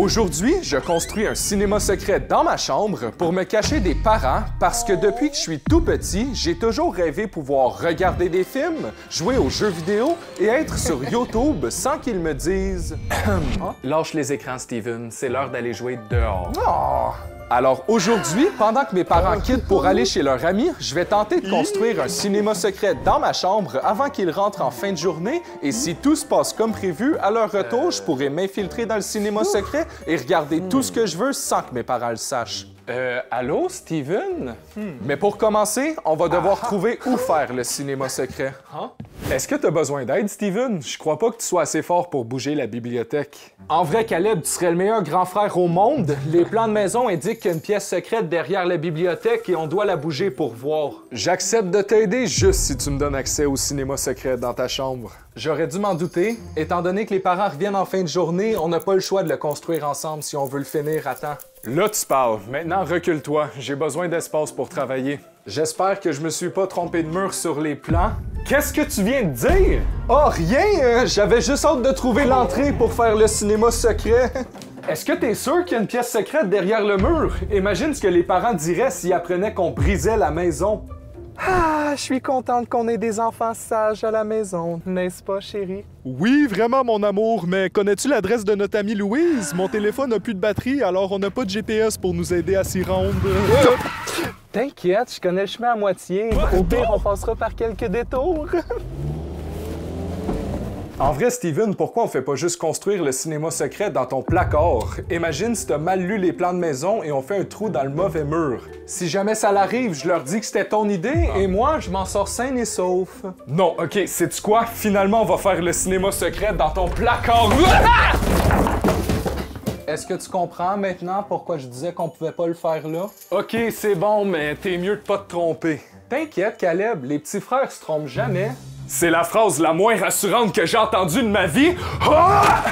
Aujourd'hui, je construis un cinéma secret dans ma chambre pour me cacher des parents parce que depuis que je suis tout petit, j'ai toujours rêvé pouvoir regarder des films, jouer aux jeux vidéo et être sur YouTube sans qu'ils me disent « Lâche les écrans, Steven, c'est l'heure d'aller jouer dehors. Oh. » Alors aujourd'hui, pendant que mes parents quittent pour aller chez leurs amis, je vais tenter de construire un cinéma secret dans ma chambre avant qu'ils rentrent en fin de journée et si tout se passe comme prévu, à leur retour, je pourrai m'infiltrer dans le cinéma secret et regarder tout ce que je veux sans que mes parents le sachent. Allô, Steven? Mais pour commencer, on va devoir trouver où faire le cinéma secret. Est-ce que tu as besoin d'aide, Steven? Je crois pas que tu sois assez fort pour bouger la bibliothèque. En vrai, Caleb, tu serais le meilleur grand frère au monde. Les plans de maison indiquent qu'il y a une pièce secrète derrière la bibliothèque et on doit la bouger pour voir. J'accepte de t'aider juste si tu me donnes accès au cinéma secret dans ta chambre. J'aurais dû m'en douter. Étant donné que les parents reviennent en fin de journée, on n'a pas le choix de le construire ensemble si on veut le finir à temps. Là, tu parles. Maintenant, recule-toi. J'ai besoin d'espace pour travailler. J'espère que je me suis pas trompé de mur sur les plans. Qu'est-ce que tu viens de dire? Oh, rien! J'avais juste hâte de trouver l'entrée pour faire le cinéma secret. Est-ce que t'es sûr qu'il y a une pièce secrète derrière le mur? Imagine ce que les parents diraient s'ils apprenaient qu'on brisait la maison. Ah, je suis contente qu'on ait des enfants sages à la maison, n'est-ce pas, chérie? Oui, vraiment, mon amour, mais connais-tu l'adresse de notre amie Louise? Mon téléphone n'a plus de batterie, alors on n'a pas de GPS pour nous aider à s'y rendre. T'inquiète, je connais le chemin à moitié. Au pire, on passera par quelques détours. En vrai, Steven, pourquoi on fait pas juste construire le cinéma secret dans ton placard? Imagine si t'as mal lu les plans de maison et on fait un trou dans le mauvais mur. Si jamais ça l'arrive, je leur dis que c'était ton idée et moi, je m'en sors sain et sauf. Non, ok, sais-tu quoi? Finalement, on va faire le cinéma secret dans ton placard. Est-ce que tu comprends maintenant pourquoi je disais qu'on pouvait pas le faire là? Ok, c'est bon, mais t'es mieux de pas te tromper. T'inquiète, Caleb, les petits frères se trompent jamais. C'est la phrase la moins rassurante que j'ai entendue de ma vie. Ah!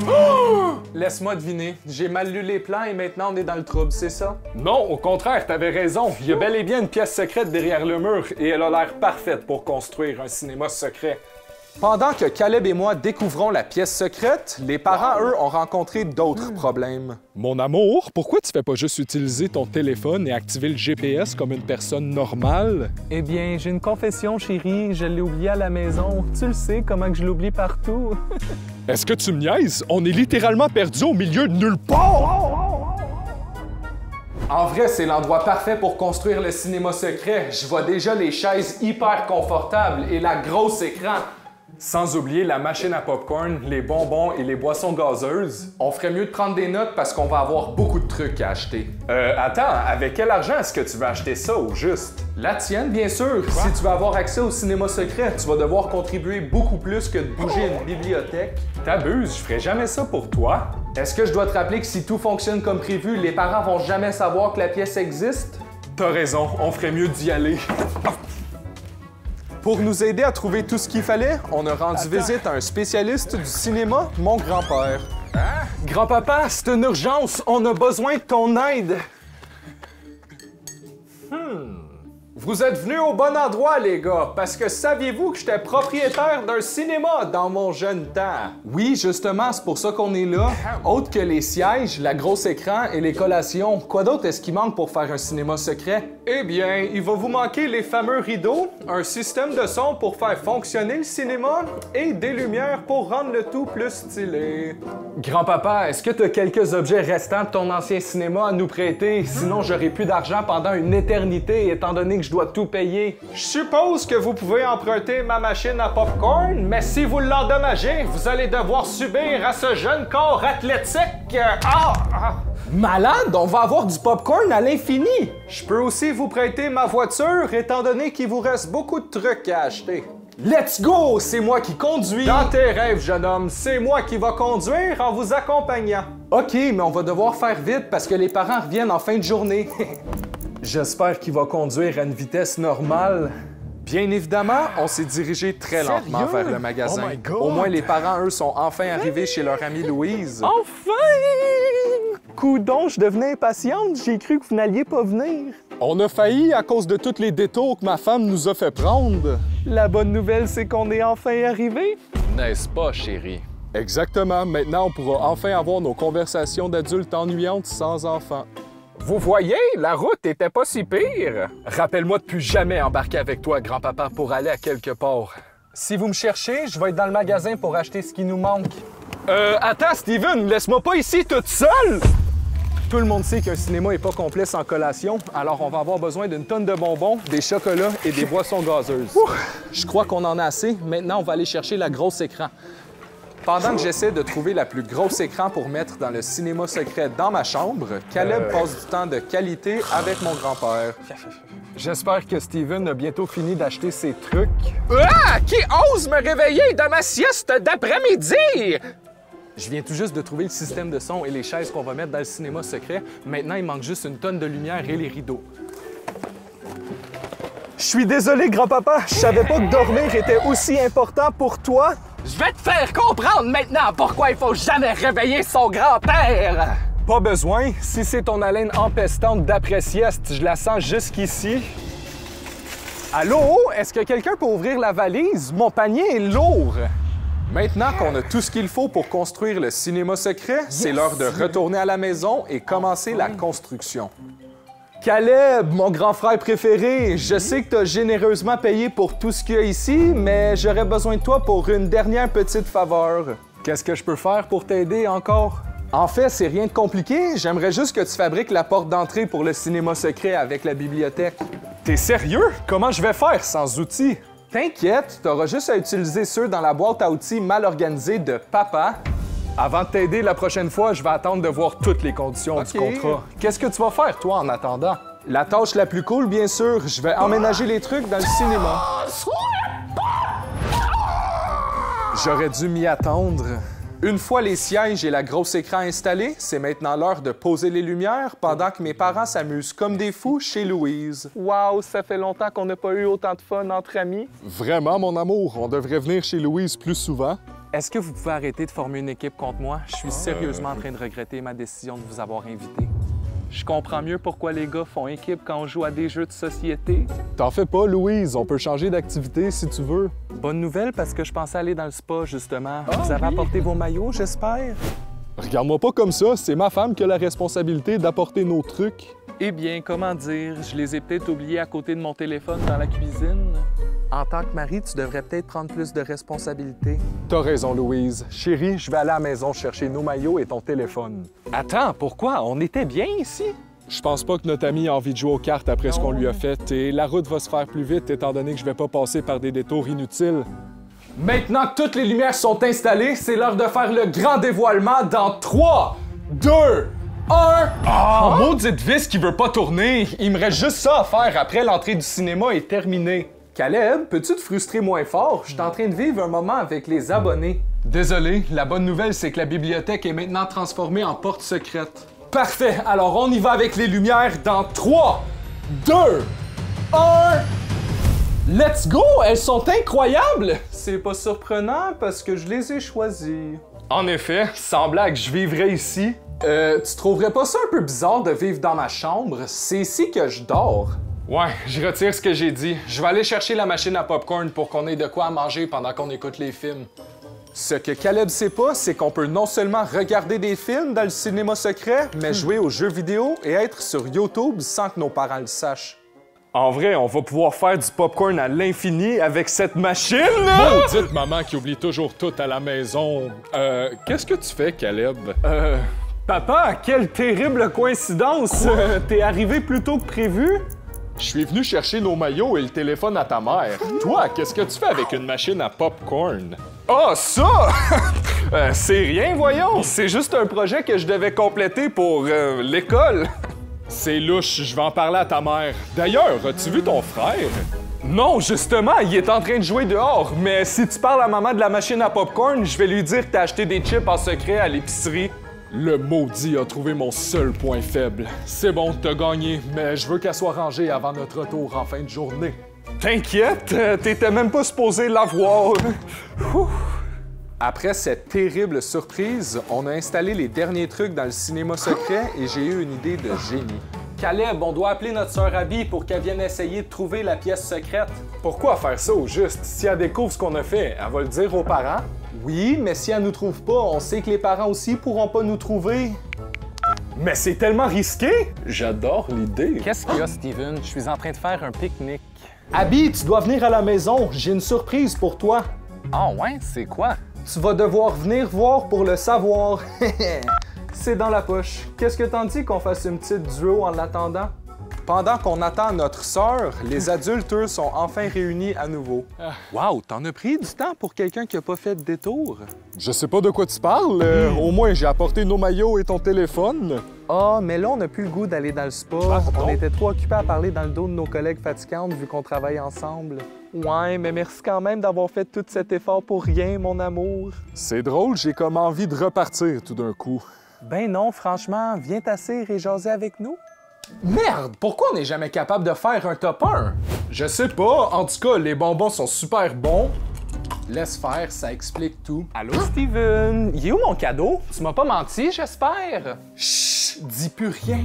Oh! Laisse-moi deviner, j'ai mal lu les plans et maintenant on est dans le trouble, c'est ça? Non, au contraire, t'avais raison. Il y a bel et bien une pièce secrète derrière le mur et elle a l'air parfaite pour construire un cinéma secret. Pendant que Caleb et moi découvrons la pièce secrète, les parents, eux, ont rencontré d'autres problèmes. Mon amour, pourquoi tu fais pas juste utiliser ton téléphone et activer le GPS comme une personne normale? Eh bien, j'ai une confession, chérie, je l'ai oublié à la maison. Tu le sais, comment que je l'oublie partout. Est-ce que tu me niaises? On est littéralement perdu au milieu de nulle part! En vrai, c'est l'endroit parfait pour construire le cinéma secret. Je vois déjà les chaises hyper confortables et la grosse écran. Sans oublier la machine à popcorn, les bonbons et les boissons gazeuses. On ferait mieux de prendre des notes parce qu'on va avoir beaucoup de trucs à acheter. Attends, avec quel argent est-ce que tu veux acheter ça au juste? La tienne, bien sûr. Quoi? Si tu veux avoir accès au cinéma secret, tu vas devoir contribuer beaucoup plus que de bouger une bibliothèque. T'abuses, je ferai jamais ça pour toi. Est-ce que je dois te rappeler que si tout fonctionne comme prévu, les parents vont jamais savoir que la pièce existe? T'as raison, on ferait mieux d'y aller. Pour nous aider à trouver tout ce qu'il fallait, on a rendu visite à un spécialiste du cinéma, mon grand-père. Hein? Grand-papa, c'est une urgence, on a besoin de ton aide. Vous êtes venus au bon endroit, les gars, parce que saviez-vous que j'étais propriétaire d'un cinéma dans mon jeune temps? Oui, justement, c'est pour ça qu'on est là. Autre que les sièges, la grosse écran et les collations, quoi d'autre est-ce qui manque pour faire un cinéma secret? Eh bien, il va vous manquer les fameux rideaux, un système de son pour faire fonctionner le cinéma et des lumières pour rendre le tout plus stylé. Grand-papa, est-ce que tu as quelques objets restants de ton ancien cinéma à nous prêter? Sinon, j'aurai plus d'argent pendant une éternité, étant donné que je dois tout payer. Je suppose que vous pouvez emprunter ma machine à popcorn, mais si vous l'endommagez, vous allez devoir subir à ce jeune corps athlétique. Malade, on va avoir du popcorn à l'infini. Je peux aussi vous prêter ma voiture, étant donné qu'il vous reste beaucoup de trucs à acheter. Let's go! C'est moi qui conduis! Dans tes rêves, jeune homme, c'est moi qui va conduire en vous accompagnant. OK, mais on va devoir faire vite parce que les parents reviennent en fin de journée. J'espère qu'il va conduire à une vitesse normale. Bien évidemment, on s'est dirigé très lentement vers le magasin. Oh my God. Au moins, les parents, eux, sont enfin arrivés chez leur amie Louise. Enfin! Coudon, je devenais impatiente. J'ai cru que vous n'alliez pas venir. On a failli à cause de tous les détours que ma femme nous a fait prendre. La bonne nouvelle, c'est qu'on est enfin arrivé. N'est-ce pas, chérie? Exactement. Maintenant, on pourra enfin avoir nos conversations d'adultes ennuyantes sans enfants. Vous voyez, la route était pas si pire. Rappelle-moi de plus jamais embarquer avec toi, grand-papa, pour aller à quelque part. Si vous me cherchez, je vais être dans le magasin pour acheter ce qui nous manque. Attends, Steven, laisse-moi pas ici toute seule! Tout le monde sait qu'un cinéma est pas complet sans collation, alors on va avoir besoin d'une tonne de bonbons, des chocolats et des boissons gazeuses. Je crois qu'on en a assez. Maintenant, on va aller chercher la grosse écran. Pendant que j'essaie de trouver la plus grosse écran pour mettre dans le cinéma secret dans ma chambre, Caleb passe du temps de qualité avec mon grand-père. J'espère que Steven a bientôt fini d'acheter ses trucs. Ah! Qui ose me réveiller dans ma sieste d'après-midi? Je viens tout juste de trouver le système de son et les chaises qu'on va mettre dans le cinéma secret. Maintenant, il manque juste une tonne de lumière et les rideaux. Je suis désolé, grand-papa. Je savais pas que dormir était aussi important pour toi. Je vais te faire comprendre maintenant pourquoi il faut jamais réveiller son grand-père! Pas besoin. Si c'est ton haleine empestante d'après-sieste, je la sens jusqu'ici. Allô? Est-ce que quelqu'un peut ouvrir la valise? Mon panier est lourd. Maintenant qu'on a tout ce qu'il faut pour construire le cinéma secret, c'est l'heure de retourner à la maison et commencer la construction. Caleb, mon grand frère préféré, je sais que tu as généreusement payé pour tout ce qu'il y a ici, mais j'aurais besoin de toi pour une dernière petite faveur. Qu'est-ce que je peux faire pour t'aider encore? En fait, c'est rien de compliqué. J'aimerais juste que tu fabriques la porte d'entrée pour le cinéma secret avec la bibliothèque. T'es sérieux? Comment je vais faire sans outils? T'inquiète, t'auras juste à utiliser ceux dans la boîte à outils mal organisée de papa. Avant de t'aider la prochaine fois, je vais attendre de voir toutes les conditions du contrat. Qu'est-ce que tu vas faire, toi, en attendant? La tâche la plus cool, bien sûr. Je vais emménager les trucs dans le cinéma. J'aurais dû m'y attendre. Une fois les sièges et la grosse écran installés, c'est maintenant l'heure de poser les lumières pendant que mes parents s'amusent comme des fous chez Louise. Wow, ça fait longtemps qu'on n'a pas eu autant de fun entre amis. Vraiment, mon amour, on devrait venir chez Louise plus souvent. Est-ce que vous pouvez arrêter de former une équipe contre moi? Je suis sérieusement en train de regretter ma décision de vous avoir invité. Je comprends mieux pourquoi les gars font équipe quand on joue à des jeux de société. T'en fais pas, Louise, on peut changer d'activité si tu veux. Bonne nouvelle parce que je pensais aller dans le spa, justement. Vous avez apporté vos maillots, j'espère? Regarde-moi pas comme ça, c'est ma femme qui a la responsabilité d'apporter nos trucs. Eh bien, comment dire, je les ai peut-être oubliés à côté de mon téléphone dans la cuisine. En tant que mari, tu devrais peut-être prendre plus de responsabilités. T'as raison, Louise. Chérie, je vais aller à la maison chercher nos maillots et ton téléphone. Attends, pourquoi? On était bien ici? Je pense pas que notre ami a envie de jouer aux cartes après ce qu'on lui a fait, et la route va se faire plus vite étant donné que je vais pas passer par des détours inutiles. Maintenant que toutes les lumières sont installées, c'est l'heure de faire le grand dévoilement dans 3, 2, 1... Oh, maudite vis qui veut pas tourner! Il me reste juste ça à faire après l'entrée du cinéma est terminée. Caleb, peux-tu te frustrer moins fort? Je suis en train de vivre un moment avec les abonnés. Désolé, la bonne nouvelle, c'est que la bibliothèque est maintenant transformée en porte secrète. Parfait, alors on y va avec les lumières dans 3, 2, 1... Let's go! Elles sont incroyables! C'est pas surprenant parce que je les ai choisies. En effet, sans blague, je vivrais ici. Tu trouverais pas ça un peu bizarre de vivre dans ma chambre? C'est ici que je dors. Ouais, je retire ce que j'ai dit. Je vais aller chercher la machine à popcorn pour qu'on ait de quoi à manger pendant qu'on écoute les films. Ce que Caleb sait pas, c'est qu'on peut non seulement regarder des films dans le cinéma secret, mais jouer aux jeux vidéo et être sur YouTube sans que nos parents le sachent. En vrai, on va pouvoir faire du popcorn à l'infini avec cette machine! Maudite maman qui oublie toujours tout à la maison. Qu'est-ce que tu fais, Caleb? Papa, quelle terrible coïncidence! T'es arrivé plus tôt que prévu? Je suis venu chercher nos maillots et le téléphone à ta mère. Toi, qu'est-ce que tu fais avec une machine à popcorn? Ah, ça! C'est rien, voyons! C'est juste un projet que je devais compléter pour l'école. C'est louche, je vais en parler à ta mère. D'ailleurs, as-tu vu ton frère? Non, justement, il est en train de jouer dehors. Mais si tu parles à maman de la machine à popcorn, je vais lui dire que t'as acheté des chips en secret à l'épicerie. Le maudit a trouvé mon seul point faible. C'est bon, t'as gagné, mais je veux qu'elle soit rangée avant notre retour en fin de journée. T'inquiète, t'étais même pas supposé l'avoir. Après cette terrible surprise, on a installé les derniers trucs dans le cinéma secret et j'ai eu une idée de génie. Caleb, on doit appeler notre sœur Abby pour qu'elle vienne essayer de trouver la pièce secrète. Pourquoi faire ça au juste? Si elle découvre ce qu'on a fait, elle va le dire aux parents? Oui, mais si elle nous trouve pas, on sait que les parents aussi pourront pas nous trouver. Mais c'est tellement risqué! J'adore l'idée. Qu'est-ce qu'il y a, Steven? Je suis en train de faire un pique-nique. Abby, tu dois venir à la maison, j'ai une surprise pour toi. Ah ouais? C'est quoi? Tu vas devoir venir voir pour le savoir. C'est dans la poche. Qu'est-ce que t'en dis qu'on fasse une petite duo en l'attendant? Pendant qu'on attend notre sœur, les adultes, eux, sont enfin réunis à nouveau. Wow, t'en as pris du temps pour quelqu'un qui a pas fait de détour? Je sais pas de quoi tu parles. Au moins, j'ai apporté nos maillots et ton téléphone. Ah, mais là, on n'a plus le goût d'aller dans le spa. On était trop occupés à parler dans le dos de nos collègues fatigantes vu qu'on travaille ensemble. Ouais, mais merci quand même d'avoir fait tout cet effort pour rien, mon amour. C'est drôle, j'ai comme envie de repartir tout d'un coup. Ben non, franchement, viens t'asseoir et jaser avec nous. Merde, pourquoi on n'est jamais capable de faire un top 1? Je sais pas. En tout cas, les bonbons sont super bons. Laisse faire, ça explique tout. Allô, Steven? Il est où mon cadeau? Tu m'as pas menti, j'espère? Chut, dis plus rien.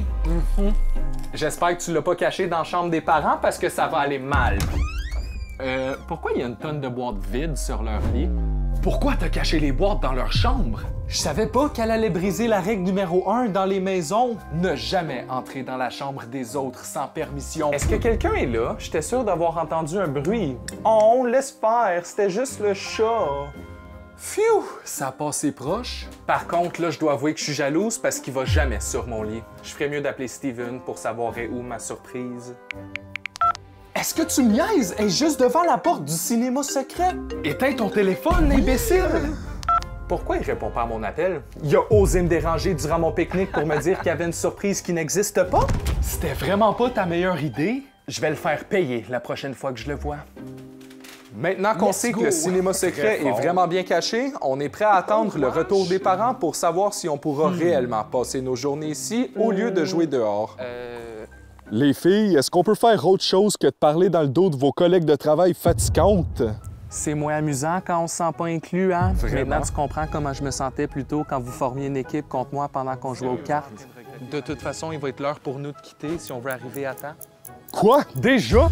J'espère que tu l'as pas caché dans la chambre des parents parce que ça va aller mal. Pourquoi il y a une tonne de boîtes vides sur leur lit? Pourquoi t'as caché les boîtes dans leur chambre? Je savais pas qu'elle allait briser la règle numéro 1 dans les maisons. Ne jamais entrer dans la chambre des autres sans permission. Est-ce que quelqu'un est là? J'étais sûr d'avoir entendu un bruit. Oh, laisse faire, c'était juste le chat. Phew, ça a passé proche. Par contre, là, je dois avouer que je suis jalouse parce qu'il va jamais sur mon lit. Je ferais mieux d'appeler Steven pour savoir est où ma surprise. Est-ce que tu me niaises? Elle est juste devant la porte du cinéma secret. Éteins ton téléphone, imbécile! Pourquoi il répond pas à mon appel? Il a osé me déranger durant mon pique-nique pour me dire qu'il y avait une surprise qui n'existe pas. C'était vraiment pas ta meilleure idée? Je vais le faire payer la prochaine fois que je le vois. Maintenant qu'on sait que le cinéma secret est vraiment bien caché, on est prêt à attendre le retour des parents pour savoir si on pourra réellement passer nos journées ici au lieu de jouer dehors. Les filles, est-ce qu'on peut faire autre chose que de parler dans le dos de vos collègues de travail fatigantes? C'est moins amusant quand on se sent pas inclus, hein? Vraiment? Maintenant, tu comprends comment je me sentais plus tôt quand vous formiez une équipe contre moi pendant qu'on jouait aux cartes. De toute façon, il va être l'heure pour nous de quitter si on veut arriver à temps. Quoi? Déjà?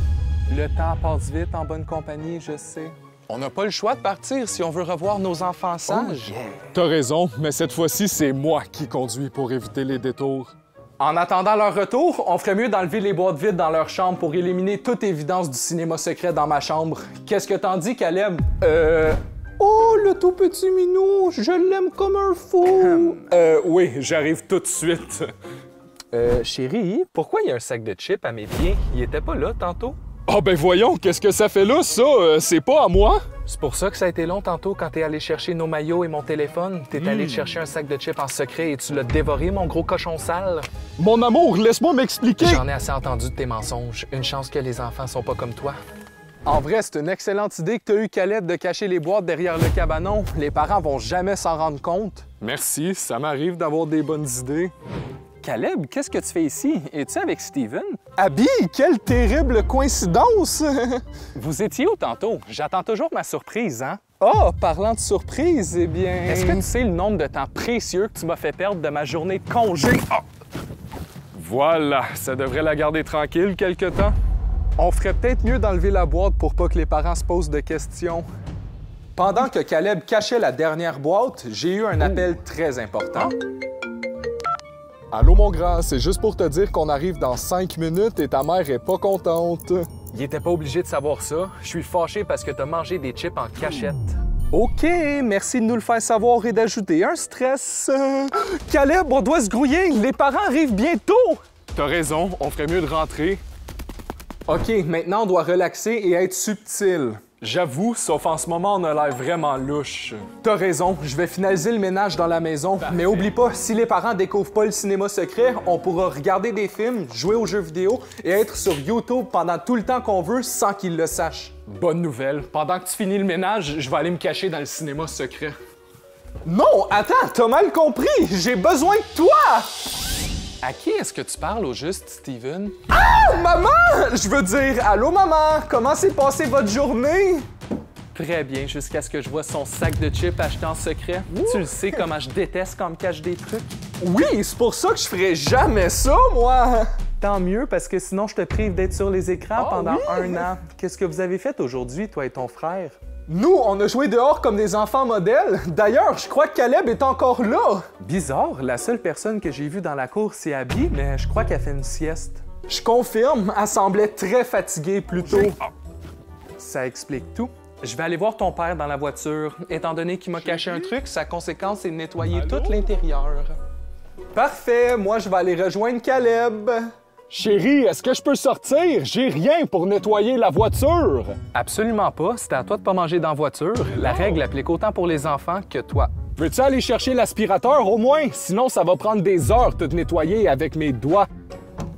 Le temps passe vite en bonne compagnie, je sais. On n'a pas le choix de partir si on veut revoir nos enfants sages. T'as raison, mais cette fois-ci, c'est moi qui conduis pour éviter les détours. En attendant leur retour, on ferait mieux d'enlever les boîtes vides dans leur chambre pour éliminer toute évidence du cinéma secret dans ma chambre. Qu'est-ce que t'en dis, Caleb? Oh, le tout petit minou, je l'aime comme un fou. Oui, j'arrive tout de suite. Chérie, pourquoi il y a un sac de chips à mes pieds? Il était pas là tantôt? Ah ben voyons, qu'est-ce que ça fait là, ça? C'est pas à moi? C'est pour ça que ça a été long tantôt quand t'es allé chercher nos maillots et mon téléphone. T'es allé chercher un sac de chips en secret et tu l'as dévoré, mon gros cochon sale. Mon amour, laisse-moi m'expliquer! J'en ai assez entendu de tes mensonges. Une chance que les enfants sont pas comme toi. En vrai, c'est une excellente idée que t'as eu, Caleb, de cacher les boîtes derrière le cabanon. Les parents vont jamais s'en rendre compte. Merci, ça m'arrive d'avoir des bonnes idées. Caleb, qu'est-ce que tu fais ici? Es-tu avec Steven? Abby, quelle terrible coïncidence! Vous étiez où tantôt? J'attends toujours ma surprise, hein? Oh, parlant de surprise, eh bien... Est-ce que tu sais le nombre de temps précieux que tu m'as fait perdre de ma journée de congé? Voilà, ça devrait la garder tranquille quelque temps. On ferait peut-être mieux d'enlever la boîte pour pas que les parents se posent de questions. Pendant que Caleb cachait la dernière boîte, j'ai eu un appel très important. Allô, mon grand, c'est juste pour te dire qu'on arrive dans 5 minutes et ta mère est pas contente. Il était pas obligé de savoir ça. Je suis fâché parce que t'as mangé des chips en cachette. OK, merci de nous le faire savoir et d'ajouter un stress. Caleb, on doit se grouiller, les parents arrivent bientôt! T'as raison, on ferait mieux de rentrer. OK, maintenant on doit relaxer et être subtil. J'avoue, sauf en ce moment, on a l'air vraiment louche. T'as raison, je vais finaliser le ménage dans la maison. Mais oublie pas, si les parents découvrent pas le cinéma secret, on pourra regarder des films, jouer aux jeux vidéo et être sur YouTube pendant tout le temps qu'on veut sans qu'ils le sachent. Bonne nouvelle. Pendant que tu finis le ménage, je vais aller me cacher dans le cinéma secret. Non, attends, t'as mal compris! J'ai besoin de toi! À qui est-ce que tu parles au juste, Steven? Ah, maman! Je veux dire, allô, maman! Comment s'est passée votre journée? Très bien, jusqu'à ce que je vois son sac de chips acheté en secret. Tu le sais comment je déteste quand on me cache des trucs. Oui, c'est pour ça que je ferais jamais ça, moi! Tant mieux, parce que sinon je te prive d'être sur les écrans pendant un an. Qu'est-ce que vous avez fait aujourd'hui, toi et ton frère? Nous, on a joué dehors comme des enfants modèles. D'ailleurs, je crois que Caleb est encore là. Bizarre, la seule personne que j'ai vue dans la cour, c'est Abby, mais je crois qu'elle fait une sieste. Je confirme, elle semblait très fatiguée plus tôt. Ça explique tout. Je vais aller voir ton père dans la voiture. Étant donné qu'il m'a caché un truc, sa conséquence c'est de nettoyer tout l'intérieur. Parfait, moi je vais aller rejoindre Caleb. Chérie, est-ce que je peux sortir? J'ai rien pour nettoyer la voiture. Absolument pas. C'était à toi de pas manger dans la voiture. La règle applique autant pour les enfants que toi. Veux-tu aller chercher l'aspirateur au moins? Sinon, ça va prendre des heures de te nettoyer avec mes doigts.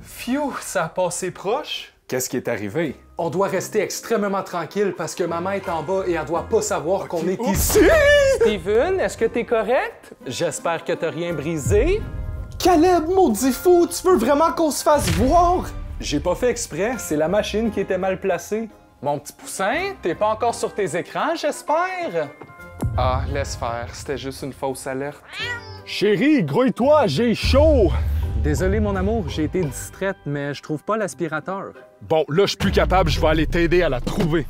Phew, ça a passé proche. Qu'est-ce qui est arrivé? On doit rester extrêmement tranquille parce que maman est en bas et elle doit pas savoir qu'on est ici. Steven, est-ce que t'es correct? J'espère que t'as rien brisé. Caleb, maudit fou, tu veux vraiment qu'on se fasse voir? J'ai pas fait exprès, c'est la machine qui était mal placée. Mon petit poussin, t'es pas encore sur tes écrans, j'espère? Ah, laisse faire, c'était juste une fausse alerte. Chérie, grouille-toi, j'ai chaud. Désolé, mon amour, j'ai été distraite, mais je trouve pas l'aspirateur. Bon, là, je suis plus capable, je vais aller t'aider à la trouver.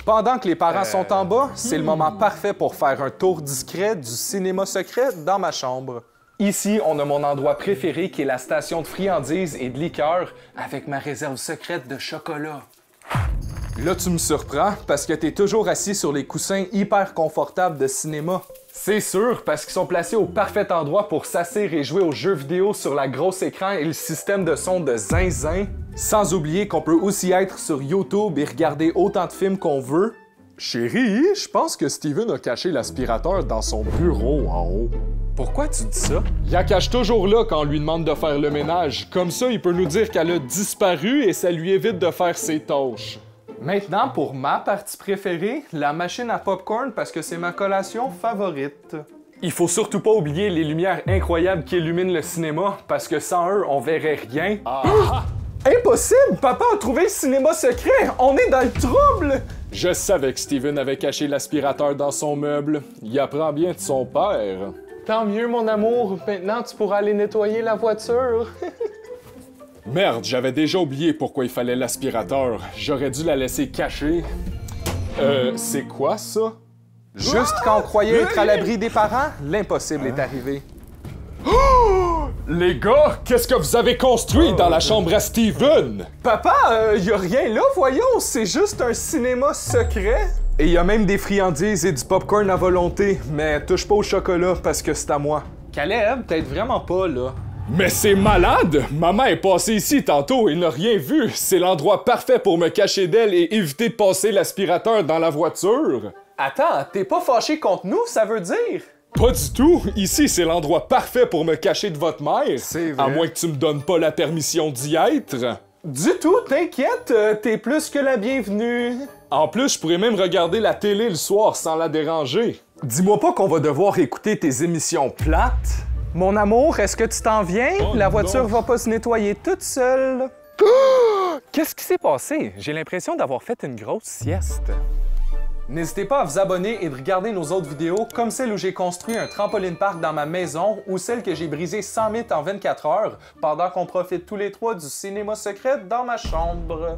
Pendant que les parents sont en bas, c'est le moment parfait pour faire un tour discret du cinéma secret dans ma chambre. Ici, on a mon endroit préféré qui est la station de friandises et de liqueurs avec ma réserve secrète de chocolat. Là, tu me surprends parce que t'es toujours assis sur les coussins hyper confortables de cinéma. C'est sûr, parce qu'ils sont placés au parfait endroit pour s'asseoir et jouer aux jeux vidéo sur la grosse écran et le système de son de zinzin. Sans oublier qu'on peut aussi être sur YouTube et regarder autant de films qu'on veut. Chérie, je pense que Steven a caché l'aspirateur dans son bureau en haut. Pourquoi tu dis ça? Il la cache toujours là quand on lui demande de faire le ménage. Comme ça, il peut nous dire qu'elle a disparu et ça lui évite de faire ses tâches. Maintenant, pour ma partie préférée, la machine à popcorn parce que c'est ma collation favorite. Il faut surtout pas oublier les lumières incroyables qui illuminent le cinéma, parce que sans eux, on verrait rien. Impossible! Papa a trouvé le cinéma secret! On est dans le trouble! Je savais que Steven avait caché l'aspirateur dans son meuble. Il apprend bien de son père. Tant mieux, mon amour. Maintenant, tu pourras aller nettoyer la voiture. Merde, j'avais déjà oublié pourquoi il fallait l'aspirateur. J'aurais dû la laisser cachée. C'est quoi ça? Juste quand on croyait être à l'abri des parents, l'impossible est arrivé. Les gars, qu'est-ce que vous avez construit dans la chambre à Steven? Papa, y a rien là, voyons, c'est juste un cinéma secret. Et y a même des friandises et du popcorn à volonté, mais touche pas au chocolat parce que c'est à moi. Caleb, t'aides vraiment pas, là. Mais c'est malade! Maman est passée ici tantôt et n'a rien vu. C'est l'endroit parfait pour me cacher d'elle et éviter de passer l'aspirateur dans la voiture. Attends, t'es pas fâché contre nous, ça veut dire? Pas du tout! Ici, c'est l'endroit parfait pour me cacher de votre mère. C'est vrai. À moins que tu me donnes pas la permission d'y être. Du tout, t'inquiète, t'es plus que la bienvenue. En plus, je pourrais même regarder la télé le soir sans la déranger. Dis-moi pas qu'on va devoir écouter tes émissions plates. Mon amour, est-ce que tu t'en viens? Oh, la voiture non. va pas se nettoyer toute seule. Qu'est-ce qui s'est passé? J'ai l'impression d'avoir fait une grosse sieste. N'hésitez pas à vous abonner et de regarder nos autres vidéos, comme celle où j'ai construit un trampoline park dans ma maison ou celle que j'ai brisé 100 mythes en 24 heures pendant qu'on profite tous les trois du cinéma secret dans ma chambre.